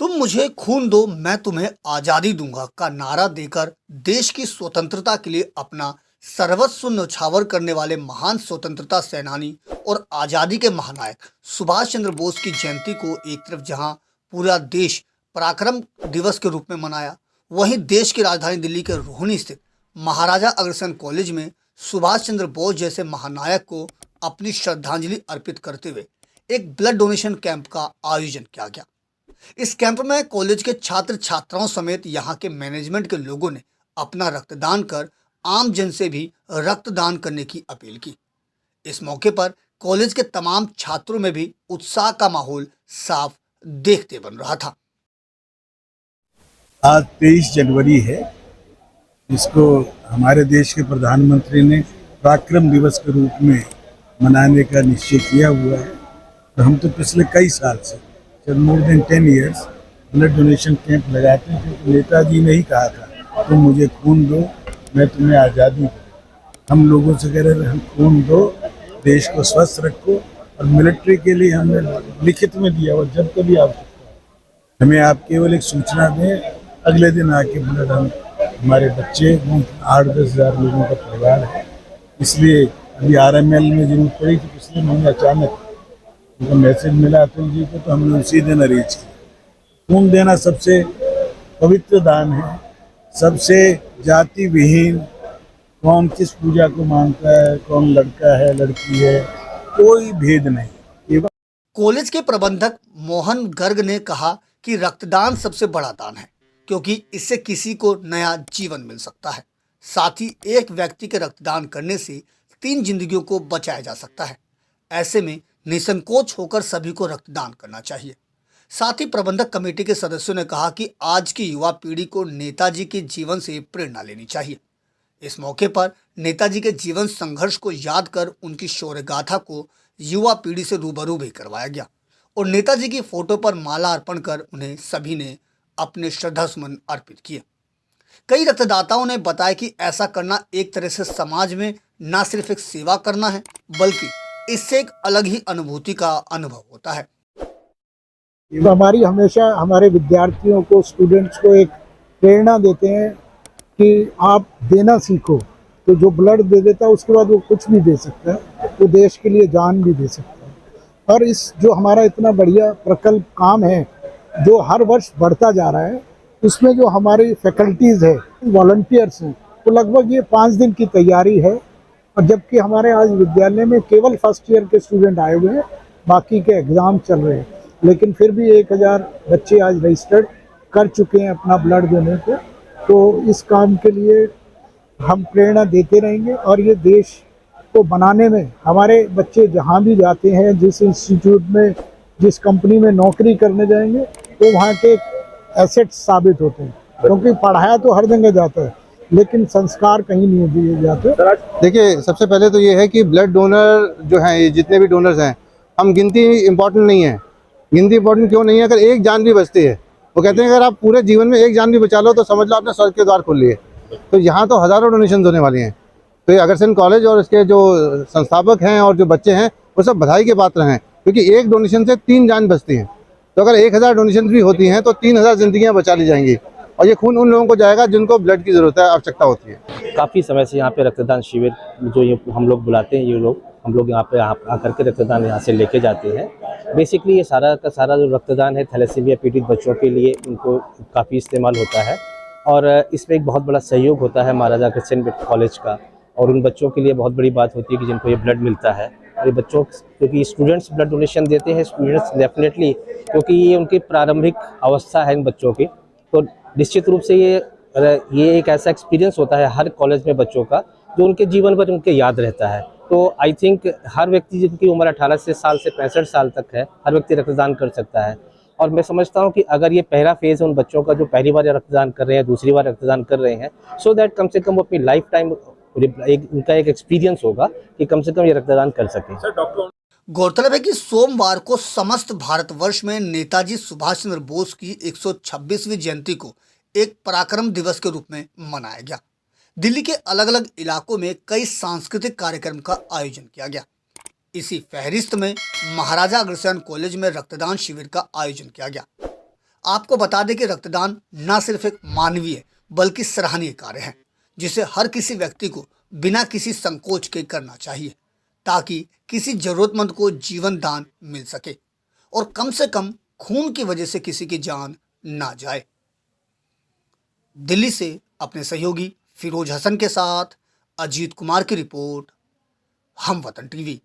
तुम मुझे खून दो मैं तुम्हें आजादी दूंगा का नारा देकर देश की स्वतंत्रता के लिए अपना सर्वस्व न्यौछावर करने वाले महान स्वतंत्रता सेनानी और आजादी के महानायक सुभाष चंद्र बोस की जयंती को एक तरफ जहां पूरा देश पराक्रम दिवस के रूप में मनाया, वहीं देश की राजधानी दिल्ली के रोहिणी स्थित महाराजा अग्रसेन कॉलेज में सुभाष चंद्र बोस जैसे महानायक को अपनी श्रद्धांजलि अर्पित करते हुए एक ब्लड डोनेशन कैंप का आयोजन किया गया। इस कैंप में कॉलेज के छात्र छात्राओं समेत यहाँ के मैनेजमेंट के लोगों ने अपना रक्तदान कर आम जन से भी रक्तदान करने की अपील की। इस मौके पर कॉलेज के तमाम छात्रों में भी उत्साह का माहौल साफ देखते बन रहा था। आज 23 जनवरी है, इसको हमारे देश के प्रधानमंत्री ने पराक्रम दिवस के रूप में मनाने का निश्चय किया हुआ है। तो हम तो पिछले कई साल से more than 10 years blood donation camp लगाते हैं, क्योंकि नेताजी ने ही कहा था तुम मुझे खून दो मैं तुम्हें आज़ादी दूँ। हम लोगों से कह रहे हैं हम खून दो, देश को स्वस्थ रखो। और मिलिट्री के लिए हमने लिखित में दिया और जब कभी आवश्यकता हमें आप केवल एक सूचना दें, अगले दिन आके ब्लड हम हमारे बच्चे 8-10 हज़ार लोगों का परिवार है, इसलिए अभी RML में जरूरत पड़ी थी। पिछले महीने अचानक उनको मैसेज मिला अतुल जी को, तो हमने उसी दिन अरेंज किया। खून देना सबसे पवित्र दान है, सबसे जाति विहीन, कौन किस पूजा को मानता है, कौन लड़का है लड़की है, कोई भेद नहीं। कॉलेज के प्रबंधक मोहन गर्ग ने कहा कि रक्तदान सबसे बड़ा दान है, क्योंकि इससे किसी को नया जीवन मिल सकता है। साथ ही एक व्यक्ति के रक्तदान करने से 3 जिंदगियों को बचाया जा सकता है। ऐसे में निसंकोच होकर सभी को रक्तदान करना चाहिए। साथ ही प्रबंधक कमेटी के सदस्यों ने कहा कि आज की युवा पीढ़ी को नेताजी के जीवन से प्रेरणा लेनी चाहिए। इस मौके पर नेताजी के जीवन संघर्ष को याद कर उनकी शौर्य गाथा को युवा पीढ़ी से रूबरू भी करवाया गया और नेताजी की फोटो पर माला अर्पण कर उन्हें सभी ने अपने श्रद्धासुमन अर्पित किए। कई रक्तदाताओं ने बताया कि ऐसा करना एक तरह से समाज में न सिर्फ एक सेवा करना है, बल्कि इससे एक अलग ही अनुभूति का अनुभव होता है। हमारी हमेशा हमारे विद्यार्थियों को, स्टूडेंट्स को एक प्रेरणा देते हैं कि आप देना सीखो। तो जो ब्लड दे देता है उसके बाद वो कुछ भी दे सकता है, वो देश के लिए जान भी दे सकता है। और इस जो हमारा इतना बढ़िया प्रकल्प काम है जो हर वर्ष बढ़ता जा रहा है, उसमें जो हमारी फैकल्टीज़ है, वॉलंटियर्स हैं, तो लगभग ये 5 दिन की तैयारी है। और जबकि हमारे आज विद्यालय में केवल फर्स्ट ईयर के स्टूडेंट आए हुए हैं, बाकी के एग्ज़ाम चल रहे हैं, लेकिन फिर भी 1000 बच्चे आज रजिस्टर्ड कर चुके हैं अपना ब्लड देने को। तो इस काम के लिए हम प्रेरणा देते रहेंगे और ये देश को बनाने में हमारे बच्चे जहाँ भी जाते हैं, जिस इंस्टीट्यूट में, जिस कंपनी में नौकरी करने जाएंगे, तो वहाँ के एसेट साबित होते हैं। क्योंकि पढ़ाया तो हर जगह जाता है, लेकिन संस्कार कहीं नहीं दिए जाते। देखिए, सबसे पहले तो ये है कि ब्लड डोनर जो हैं, ये जितने भी डोनर्स हैं, हम गिनती इम्पोर्टेंट नहीं है। गिनती इम्पोर्टेंट क्यों नहीं है? अगर एक जान भी बचती है, वो कहते हैं अगर आप पूरे जीवन में एक जान भी बचा लो तो समझ लो आपने स्वर्ग के द्वार खोल लिए। तो यहाँ तो हज़ारों डोनेशन होने वाली हैं। तो ये अग्रसेन कॉलेज और इसके जो संस्थापक हैं और जो बच्चे हैं, वो सब बधाई के पात्र हैं, क्योंकि एक डोनेशन से 3 जान बचती हैं। तो अगर 1000 डोनेशन भी होती हैं तो 3000 जिंदगियाँ बचा ली जाएंगी। और ये खून उन लोगों को जाएगा जिनको ब्लड की ज़रूरत है, आवश्यकता होती है। काफ़ी समय से यहाँ पे रक्तदान शिविर जो ये हम लोग बुलाते हैं, हम लोग यहाँ पे आकर के रक्तदान यहाँ से लेके जाते हैं। बेसिकली ये सारा का सारा जो रक्तदान है थैलेसीमिया पीड़ित बच्चों के लिए उनको काफ़ी इस्तेमाल होता है और इसमें एक बहुत बड़ा सहयोग होता है महाराजा अग्रसेन कॉलेज का। और उन बच्चों के लिए बहुत बड़ी बात होती है कि जिनको ये ब्लड मिलता है। और ये बच्चों, क्योंकि स्टूडेंट्स ब्लड डोनेशन देते हैं, स्टूडेंट्स डेफिनेटली, क्योंकि ये उनकी प्रारंभिक अवस्था है इन बच्चों की, तो निश्चित रूप से ये एक ऐसा एक्सपीरियंस होता है हर कॉलेज में बच्चों का जो उनके जीवन भर उनके याद रहता है। तो आई थिंक हर व्यक्ति जिनकी उम्र 18 साल से 65 साल तक है, हर व्यक्ति रक्तदान कर सकता है। और मैं समझता हूँ कि अगर ये पहला फेज़ है उन बच्चों का जो पहली बार रक्तदान कर रहे हैं, दूसरी बार रक्तदान कर रहे हैं, सो दैट कम से कम वो अपनी लाइफ टाइम उनका एक एक्सपीरियंस होगा कि कम से कम ये रक्तदान कर सकें। गौरतलब है कि सोमवार को समस्त भारतवर्ष में नेताजी सुभाष चंद्र बोस की 126वीं जयंती को एक पराक्रम दिवस के रूप में मनाया गया। दिल्ली के अलग अलग इलाकों में कई सांस्कृतिक कार्यक्रम का आयोजन किया गया। इसी फहरिस्त में महाराजा अग्रसेन कॉलेज में रक्तदान शिविर का आयोजन किया गया। आपको बता दें कि रक्तदान न सिर्फ एक मानवीय बल्कि सराहनीय कार्य है जिसे हर किसी व्यक्ति को बिना किसी संकोच के करना चाहिए ताकि किसी जरूरतमंद को जीवन दान मिल सके और कम से कम खून की वजह से किसी की जान ना जाए। दिल्ली से अपने सहयोगी फिरोज हसन के साथ अजीत कुमार की रिपोर्ट, हम वतन टीवी।